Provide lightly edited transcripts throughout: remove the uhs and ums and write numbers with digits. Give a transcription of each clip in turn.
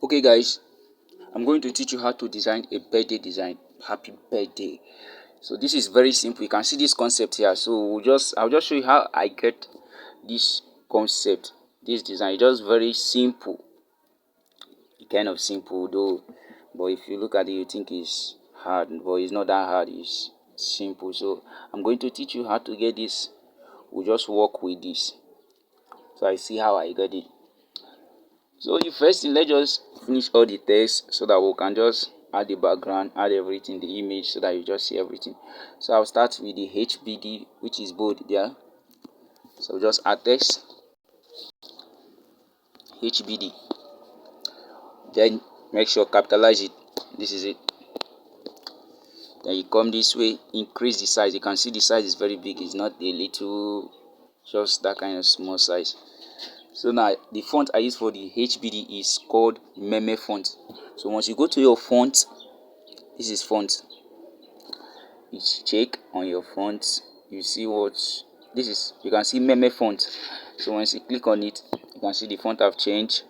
Okay guys, I'm going to teach you how to design a birthday design. Happy birthday. So this is very simple. You can see this concept here. So I'll just show you how I get this concept, this design. It's just very simple. Kind of simple though. But if you look at it, you think it's hard, but it's not that hard, it's simple. So I'm going to teach you how to get this. We'll just work with this. So I see how I get it. So the first thing, let's just finish all the text so that we can just add the background, add everything, the image, so that you just see everything. So I'll start with the HBD, which is bold there. So just add text HBD, then make sure capitalize it. This is it. Then you come this way, increase the size. You can see the size is very big, it's not a little, just that kind of small size. So now the font I use for the HBD is called meme font. So once you go to your font, this is font, you check on your font, you see what this is. You can see meme font. So once you click on it, you can see the font have changed.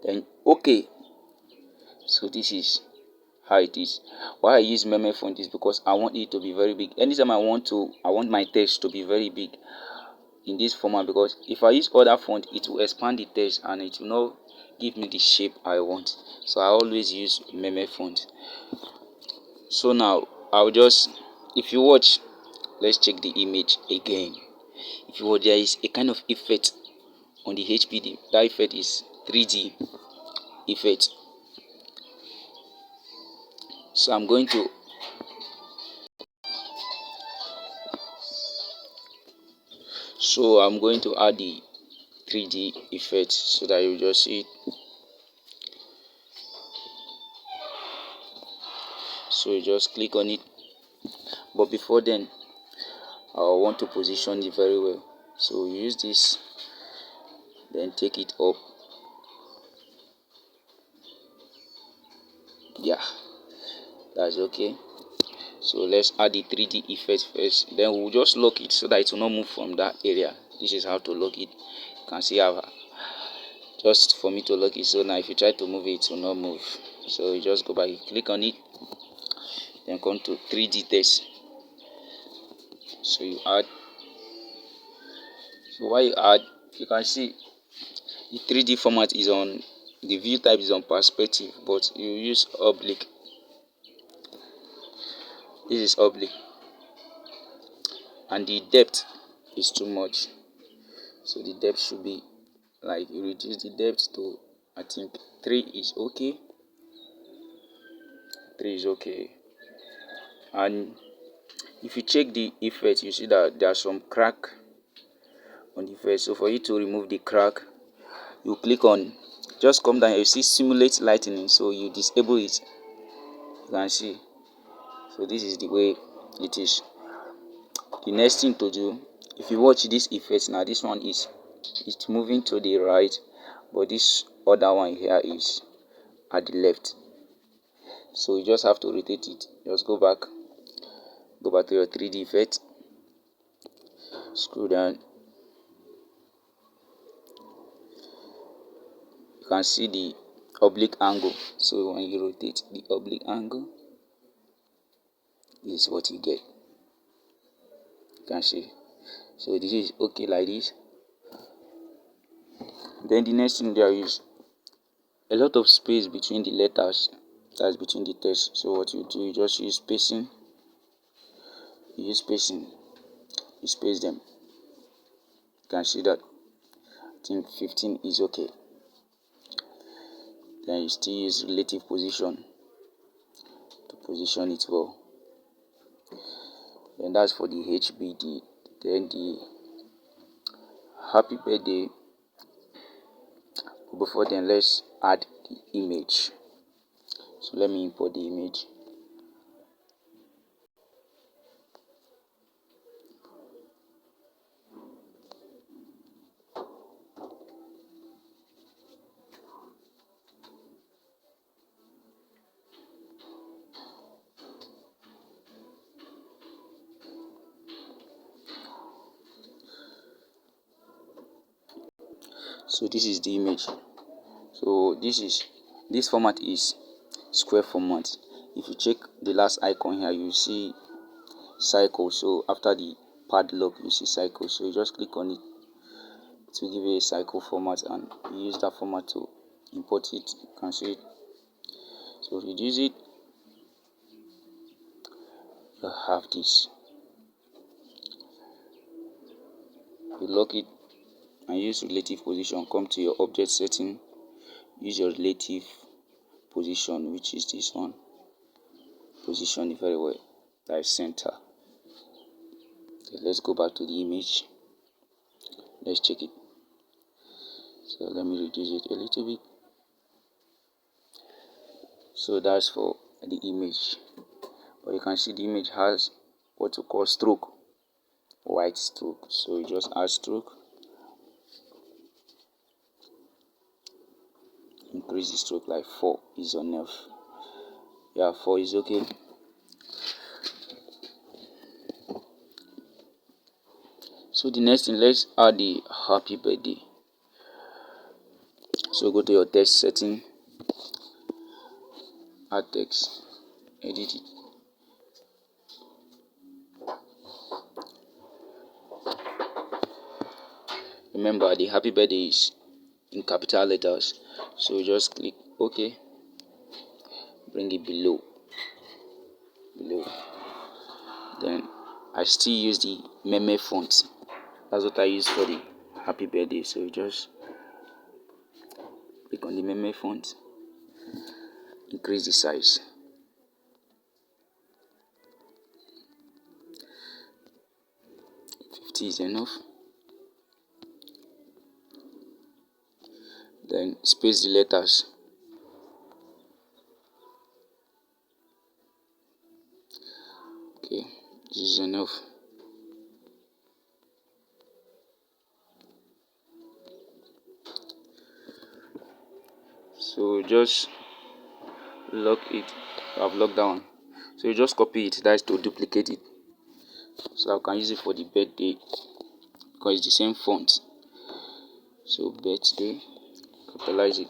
Then okay, so this is how it is. Why I use meme font is because I want it to be very big. Anytime I want my text to be very big in this format, because if I use other font, it will expand the text and it will not give me the shape I want. So I always use meme font. So now I'll just, if you watch, let's check the image again. If you watch, there is a kind of effect on the HPD. That effect is 3D effect. So I'm going to add the 3D effect so that you just see it. So you just click on it, but before then I want to position it very well. So you use this, then take it up. Yeah, that's okay. So let's add the 3D effect first, then we'll just lock it so that it will not move from that area. This is how to lock it. You can see how just for me to lock it. So now if you try to move it, it will not move. So you just go back, you click on it, then come to 3D text. So you add. So while you add, you can see the 3D format is on, the view type is on perspective, but you use oblique. This is oblique, and the depth is too much. So the depth should be like, you reduce the depth to, I think 3 is okay. 3 is okay. And if you check the effect, you see that there's some crack on the face. So for you to remove the crack, you click on, just come down, you see simulate lightning, so you disable it. You can see. So this is the way it is. The next thing to do, if you watch this effect now, this one is it's moving to the right, but this other one here is at the left. So you just have to rotate it. Just go back to your 3D effect, scroll down. You can see the oblique angle. So when you rotate the oblique angle, this is what you get. You can see. So this is okay like this. Then the next thing, there is a lot of space between the letters, that's between the text. So what you do, you just use spacing. You space them. You can see that. I think 15 is okay. Then you still use relative position to position it well. Then that's for the HBD. Then the happy birthday. Before then, let's add the image. So let me import the image. So this is the image. So this is This format is square format. If you check the last icon here, you see cycle. So after the padlock, you see cycle. So you just click on it to give you a cycle format, and you use that format to import it. You can see it. So reduce it. You have this. You lock it and use relative position. Come to your object setting. Use your relative position, which is this one. Position it very well. That is center. Okay, let's go back to the image. Let's check it. So let me reduce it a little bit. So that's for the image. But you can see the image has what we call stroke, white stroke. So you just add stroke, increase the stroke like 4 is enough. Yeah, 4 is okay. So the next thing, let's add the happy birthday. So go to your text setting, add text, edit it. Remember, the happy birthday is in capital letters. So just click OK. Bring it below. Then I still use the meme font. That's what I use for the happy birthday. So you just click on the meme font, increase the size. Is enough. Then space the letters. Okay, this is enough. So just lock it. I've locked down. So you just copy it. That is to duplicate it. So I can use it for the birthday because it's the same font. So birthday, capitalize it.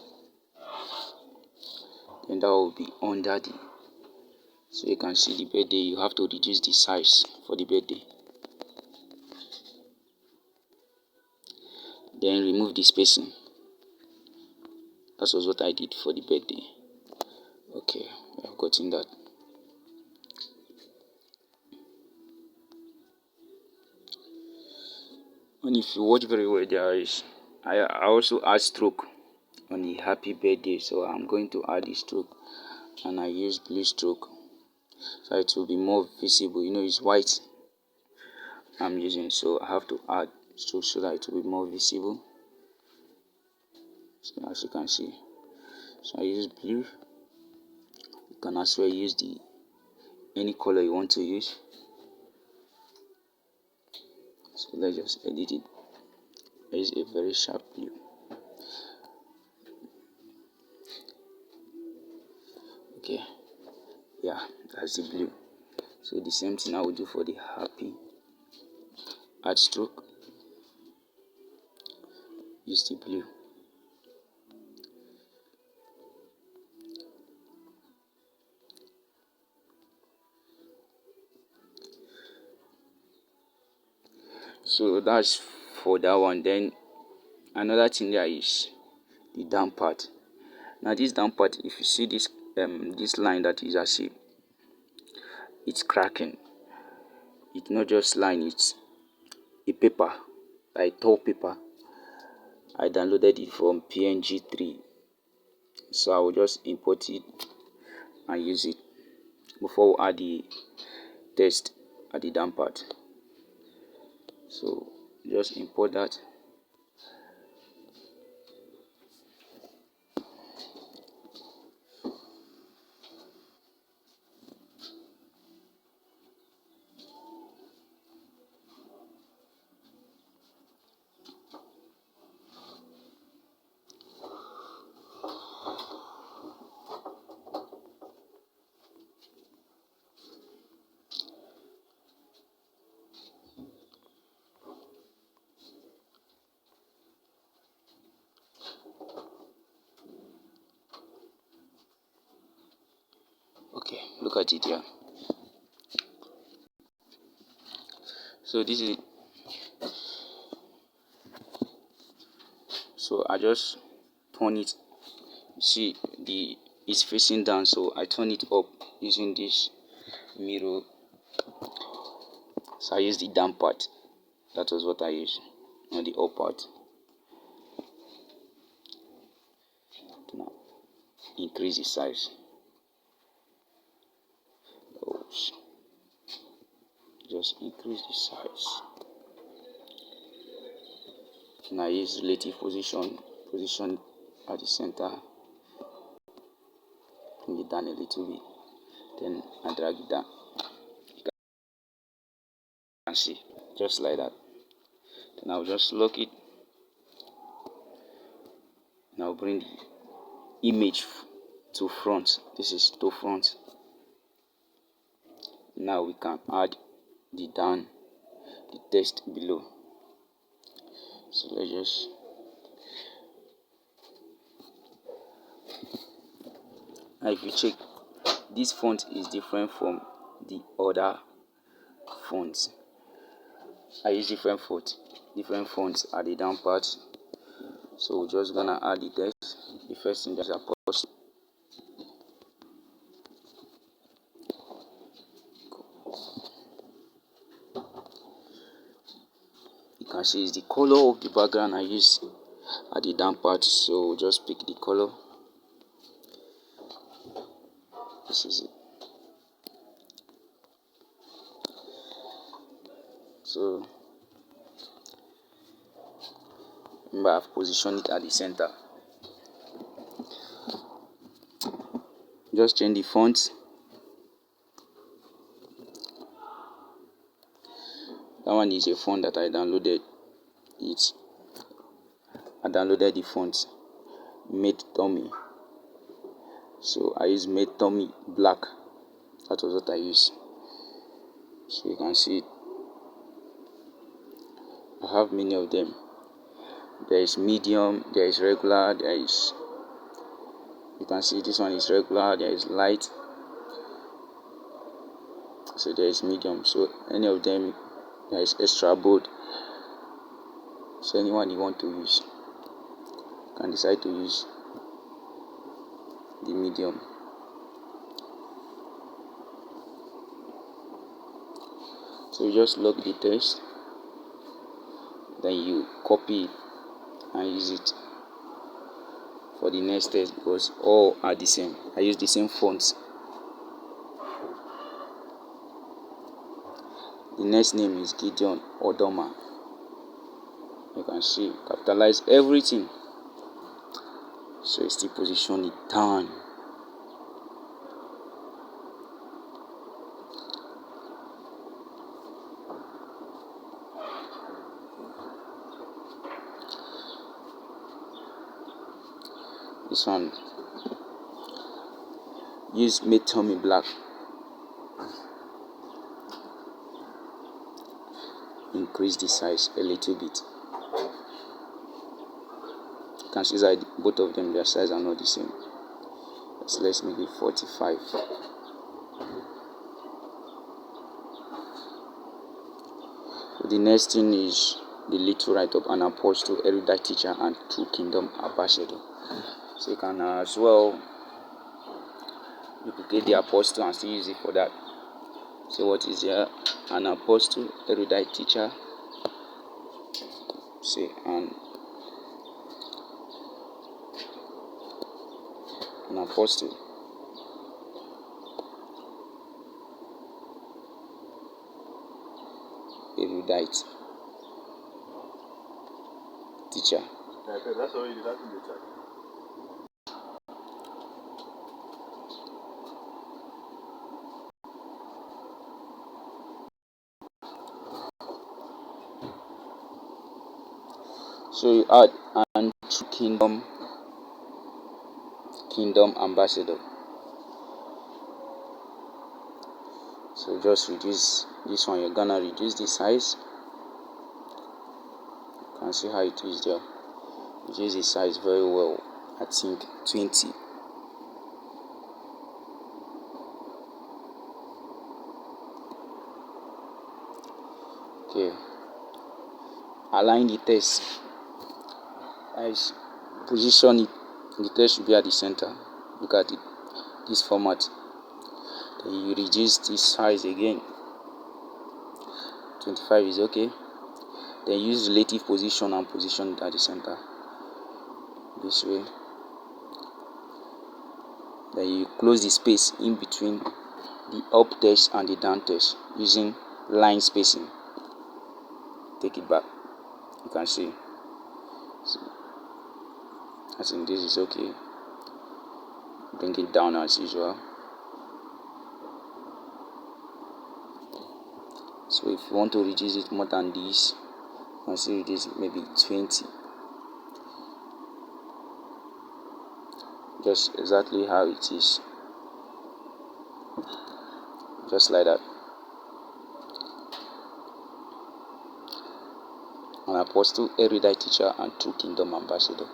Then that will be under the. So you can see the birthday. You have to reduce the size for the birthday. Then remove the spacing. That was what I did for the birthday. Okay, I've gotten that. And if you watch very well, I also add stroke on the happy birthday. So I'm going to add the stroke, and I use blue stroke so it will be more visible. You know, it's white I'm using, so I have to add stroke so that it will be more visible. So as you can see, so I use blue. You can as well use the any color you want to use. So let's just edit it. It's a very sharp blue. Okay, yeah, that's the blue. So the same thing I will do for the happy. Add stroke, use the blue. So that's for that one. Then another thing there is the down part. Now this down part, if you see this this line that is as if it's cracking, it's not just line, it's a paper, like tall paper. I downloaded it from PNG3, so I will just import it and use it before we add the text at the down part. So just import that. Look at it here. So this is, so I just turn it. See, it's facing down, so I turn it up using this mirror. So I use the down part. That was what I used, not the up part. Now increase the size. Oh, just increase the size. Now use relative position at the center. Bring it down a little bit, then I drag it down. You can see, just like that. Then I'll just lock it. Now bring the image to front. This is to front. Now we can add the text below. So let's just, now if you check, this font is different from the other fonts. I use different fonts at the down part. So we're just gonna add the text. The first thing that's apostle. You can see it's the color of the background I use at the down part. So we'll just pick the color. This is it. So remember, I've positioned it at the center. Just change the font. That one is a font that I downloaded. I downloaded the font Made Tommy. So I use Made Tommy Black. That was what I used. So you can see it. I have many of them. There is medium, there is regular, there is, you can see this one is regular, there is light, so there is medium. So any of them, there is extra bold. So anyone you want to use, you can decide to use the medium. So you just lock the text, then you copy it and use it for the next text, because all are the same. I use the same fonts. The next name is Gideon Odoma. You can see, capitalize everything. So you still position it down. This one, use Made Tommy Black. Increase the size a little bit. You can see that both of them, their size are not the same. So let's make it 45. So the next thing is the little write-up: an apostle, erudite teacher, and true kingdom ambassador. So you can as well duplicate the apostle and still use it for that. So what is here? An apostle, erudite teacher. Say an apostle, erudite teacher. That's already that in the chat. So you add and kingdom ambassador. So just reduce this one. You're gonna reduce the size. You can see how it is there. Reduce the size very well. I think 20. Okay, align the text. As position it, the text should be at the center. Look at it, this format. Then you reduce this size again. 25 is okay. Then use relative position and position it at the center. This way. Then you close the space in between the up text and the down text using line spacing. Take it back. You can see. So, I think this is okay. Bring it down as usual. So if you want to reduce it more than this, you can see reduce it maybe 20. Just exactly how it is. Just like that. An apostle, erudite teacher, and true kingdom ambassador.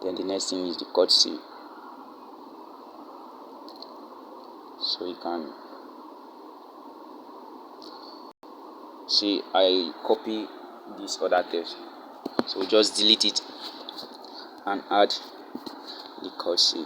Then the next thing is the courtesy. So you can see I copy this other text. So just delete it and add the courtesy.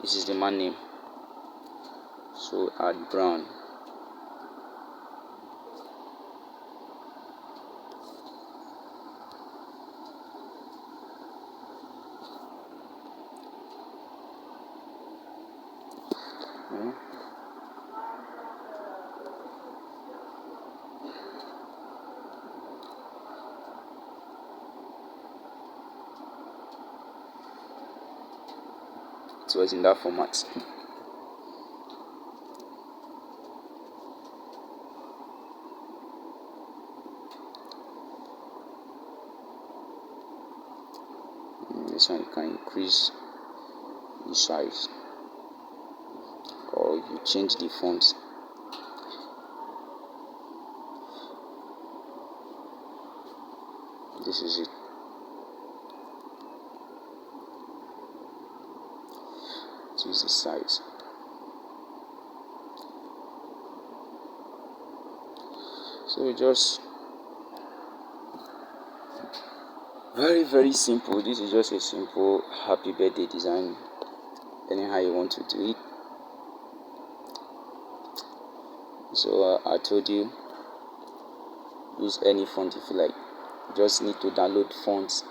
This is the man name. So add brown. It was in that format. This one you can increase the size or you change the font. This is it. Choose the size. So just very simple. This is just a simple happy birthday design. Anyhow you want to do it. So I told you, use any font if you like. You just need to download fonts.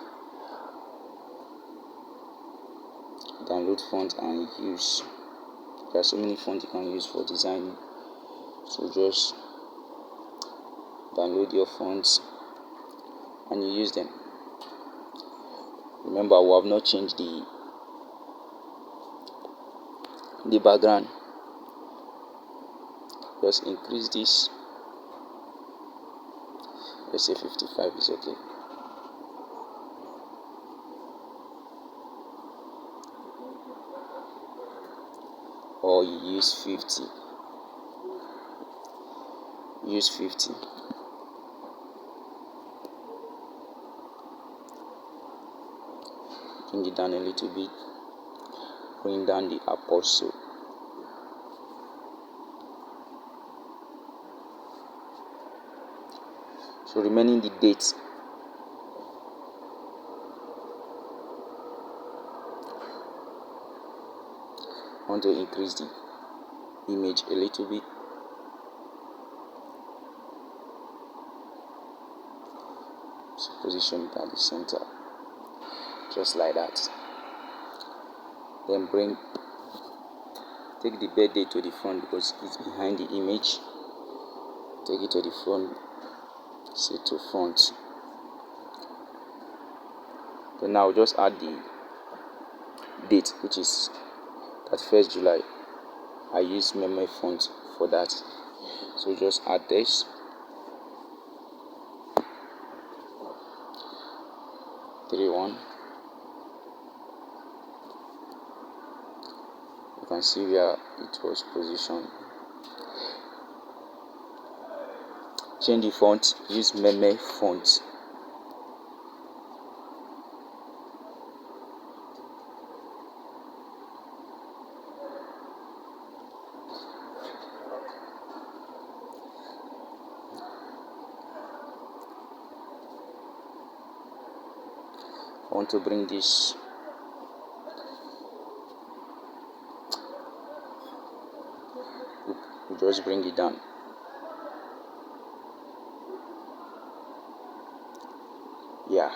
And use. There are so many fonts you can use for designing. So just download your fonts and you use them. Remember, we have not changed the background. Just increase this. Let's say 55 is okay. Or you use 50. Use 50. Bring it down a little bit. Bring down the apostle. So remaining the date. I want to increase the image a little bit. So position it at the center. Just like that. Then take the birthday to the front because it's behind the image. Take it to the front. Set to front. Then now just add the date, which is 31st July. I use memo font for that. So just add this. You can see where it was positioned. Change the font, use meme font. I want to bring this just bring it down. Yeah,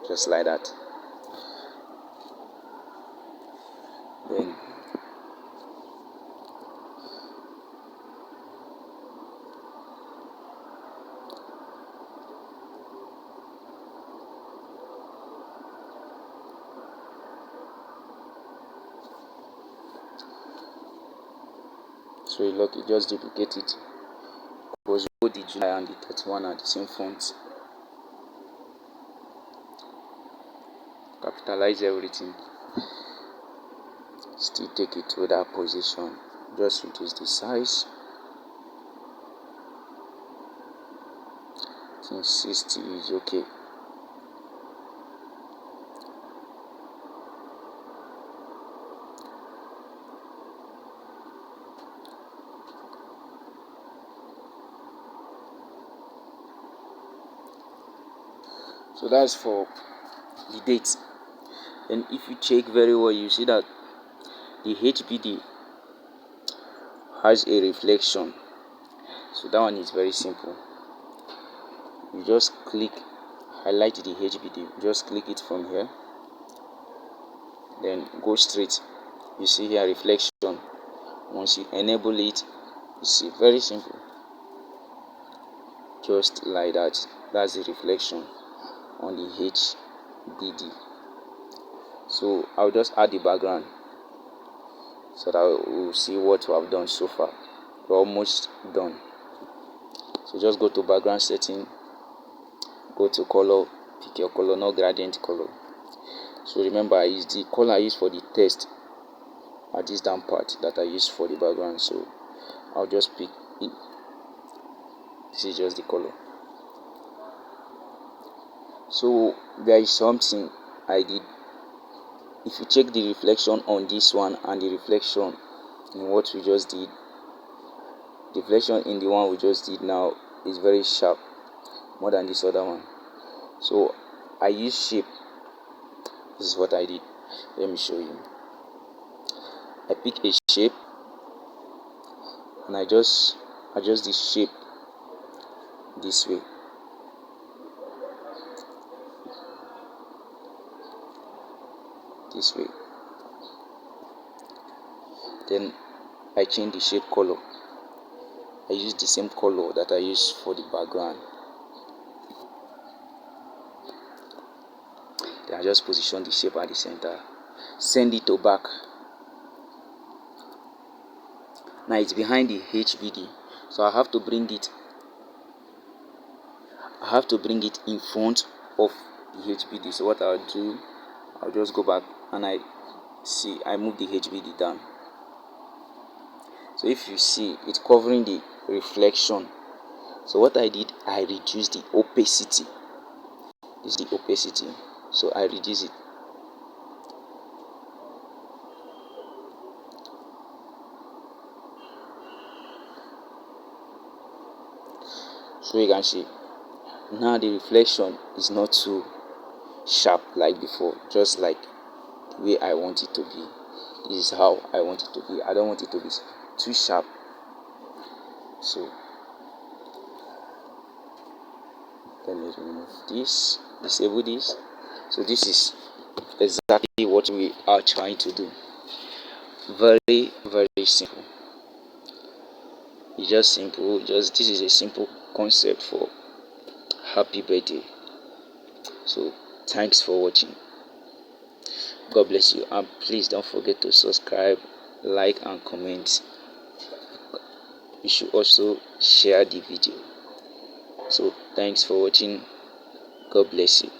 just like that. Then so you look, you just duplicate it because both the July and the 31 are the same font. Capitalize everything. Still take it to that position. Just reduce the size. I think 60 is okay. So that's for the date. And if you check very well, you see that the HBD has a reflection. So that one is very simple. You just click, highlight the HBD, just click it from here, then go straight. You see here reflection. Once you enable it, you see, very simple, just like that. That's the reflection on the HBD. So I'll just add the background so that we'll see what we have done so far. We're almost done. So just go to background setting, go to color, pick your color, not gradient color. So remember, is the color I use for the text at this down part that I use for the background. So I'll just pick it. This is just the color. So there is something I did. If you check the reflection on this one and the reflection in what we just did, the reflection in the one we just did now is very sharp, more than this other one. So I use shape. This is what I did. Let me show you. I pick a shape and I just adjust the shape this way. This way. Then I change the shape color. I use the same color that I use for the background. Then I just position the shape at the center. Send it to back. Now it's behind the HBD. So I have to bring it in front of the HBD. So what I'll do, I'll just go back and I move the HBD down. So if you see, it's covering the reflection. So what I did, I reduced the opacity. This is the opacity. So I reduce it. So you can see now the reflection is not too sharp like before, just like the way I want it to be. This is how I want it to be. I don't want it to be too sharp. So let me remove this, disable this. So this is exactly what we are trying to do. Very, very simple. It's just simple. This is a simple concept for happy birthday. So thanks for watching. God bless you, and please don't forget to subscribe, like and comment. You should also share the video. So thanks for watching. God bless you.